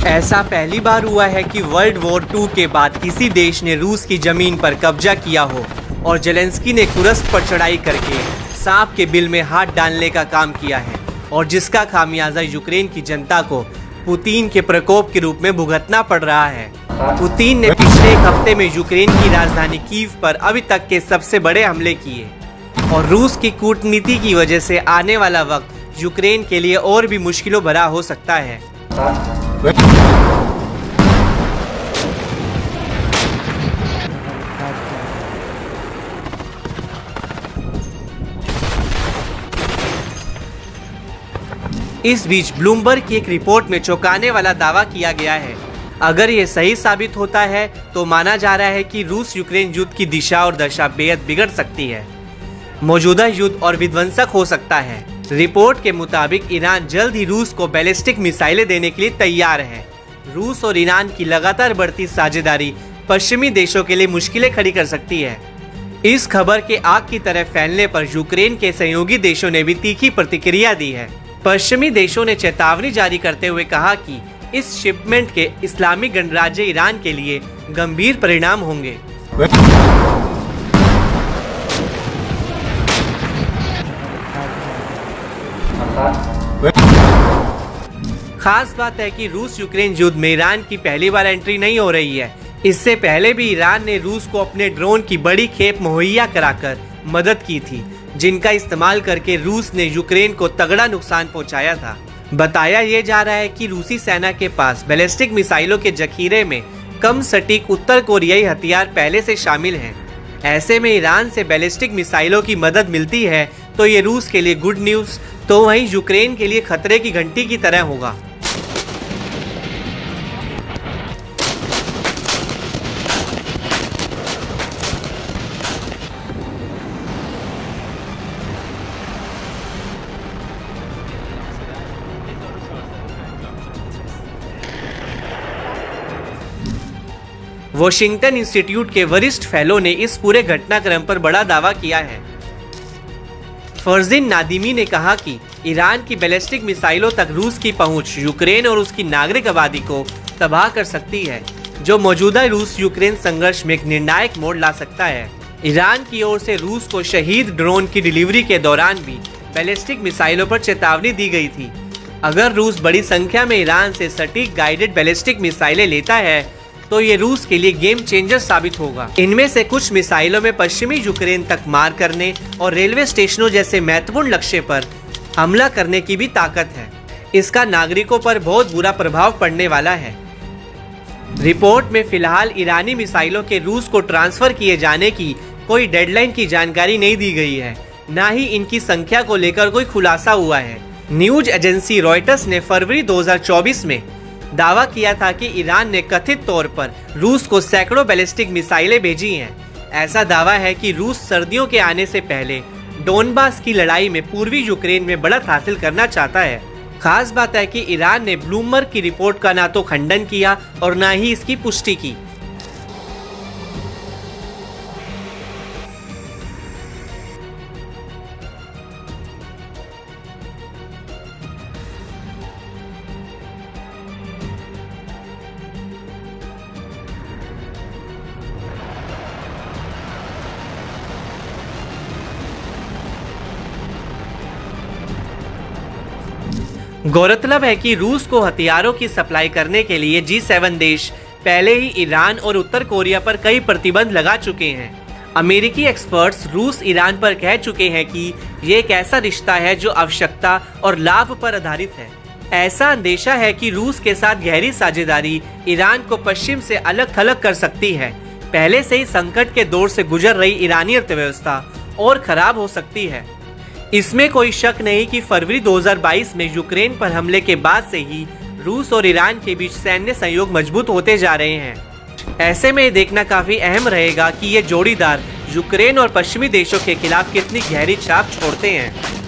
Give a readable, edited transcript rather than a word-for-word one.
ऐसा पहली बार हुआ है कि वर्ल्ड वॉर 2 के बाद किसी देश ने रूस की जमीन पर कब्जा किया हो और जेलेंस्की ने कुर्स्क पर चढ़ाई करके सांप के बिल में हाथ डालने का काम किया है और जिसका खामियाजा यूक्रेन की जनता को पुतिन के प्रकोप के रूप में भुगतना पड़ रहा है। पुतिन ने पिछले एक हफ्ते में यूक्रेन की राजधानी कीव पर अभी तक के सबसे बड़े हमले किए और रूस की कूटनीति की वजह से आने वाला वक्त यूक्रेन के लिए और भी मुश्किलों भरा हो सकता है। इस बीच ब्लूमबर्ग की एक रिपोर्ट में चौंकाने वाला दावा किया गया है। अगर ये सही साबित होता है तो माना जा रहा है कि रूस यूक्रेन युद्ध की दिशा और दशा बेहद बिगड़ सकती है। मौजूदा युद्ध और विध्वंसक हो सकता है। रिपोर्ट के मुताबिक ईरान जल्द ही रूस को बैलिस्टिक मिसाइलें देने के लिए तैयार है। रूस और ईरान की लगातार बढ़ती साझेदारी पश्चिमी देशों के लिए मुश्किलें खड़ी कर सकती है। इस खबर के आग की तरह फैलने पर यूक्रेन के सहयोगी देशों ने भी तीखी प्रतिक्रिया दी है। पश्चिमी देशों ने चेतावनी जारी करते हुए कहा कि इस शिपमेंट के इस्लामिक गणराज्य ईरान के लिए गंभीर परिणाम होंगे। खास बात है कि रूस यूक्रेन युद्ध में ईरान की पहली बार एंट्री नहीं हो रही है। इससे पहले भी ईरान ने रूस को अपने ड्रोन की बड़ी खेप मुहैया कराकर मदद की थी, जिनका इस्तेमाल करके रूस ने यूक्रेन को तगड़ा नुकसान पहुंचाया था। बताया यह जा रहा है कि रूसी सेना के पास बैलिस्टिक मिसाइलों के जखीरे में कम सटीक उत्तर कोरियाई हथियार पहले से शामिल हैं। ऐसे में ईरान से बैलिस्टिक मिसाइलों की मदद मिलती है तो ये रूस के लिए गुड न्यूज़, तो वहीं यूक्रेन के लिए खतरे की घंटी की तरह होगा। वॉशिंगटन इंस्टीट्यूट के वरिष्ठ फेलो ने इस पूरे घटनाक्रम पर बड़ा दावा किया है। फरजीन नादिमी ने कहा कि ईरान की बैलिस्टिक मिसाइलों तक रूस की पहुंच यूक्रेन और उसकी नागरिक आबादी को तबाह कर सकती है, जो मौजूदा रूस यूक्रेन संघर्ष में एक निर्णायक मोड़ ला सकता है। ईरान की ओर से रूस को शहीद ड्रोन की डिलीवरी के दौरान भी बैलिस्टिक मिसाइलों पर चेतावनी दी गई थी। अगर रूस बड़ी संख्या में ईरान से सटीक गाइडेड बैलिस्टिक मिसाइलें लेता है तो ये रूस के लिए गेम चेंजर साबित होगा। इनमें से कुछ मिसाइलों में पश्चिमी यूक्रेन तक मार करने और रेलवे स्टेशनों जैसे महत्वपूर्ण लक्ष्य पर हमला करने की भी ताकत है। इसका नागरिकों पर बहुत बुरा प्रभाव पड़ने वाला है। रिपोर्ट में फिलहाल ईरानी मिसाइलों के रूस को ट्रांसफर किए जाने की कोई डेडलाइन की जानकारी नहीं दी गई है, न ही इनकी संख्या को लेकर कोई खुलासा हुआ है। न्यूज एजेंसी रॉयटर्स ने फरवरी 2024 में दावा किया था कि ईरान ने कथित तौर पर रूस को सैकड़ों बैलिस्टिक मिसाइलें भेजी हैं। ऐसा दावा है कि रूस सर्दियों के आने से पहले डोनबास की लड़ाई में पूर्वी यूक्रेन में बढ़त हासिल करना चाहता है। खास बात है कि ईरान ने ब्लूमबर्ग की रिपोर्ट का ना तो खंडन किया और ना ही इसकी पुष्टि की। गौरतलब है कि रूस को हथियारों की सप्लाई करने के लिए G7 देश पहले ही ईरान और उत्तर कोरिया पर कई प्रतिबंध लगा चुके हैं। अमेरिकी एक्सपर्ट्स रूस ईरान पर कह चुके हैं कि ये एक ऐसा रिश्ता है जो आवश्यकता और लाभ पर आधारित है। ऐसा अंदेशा है कि रूस के साथ गहरी साझेदारी ईरान को पश्चिम से अलग थलग कर सकती है। पहले से ही संकट के दौर से गुजर रही ईरानी अर्थव्यवस्था और खराब हो सकती है। इसमें कोई शक नहीं कि फरवरी 2022 में यूक्रेन पर हमले के बाद से ही रूस और ईरान के बीच सैन्य सहयोग मजबूत होते जा रहे हैं। ऐसे में देखना काफी अहम रहेगा कि ये जोड़ीदार यूक्रेन और पश्चिमी देशों के खिलाफ कितनी गहरी छाप छोड़ते हैं।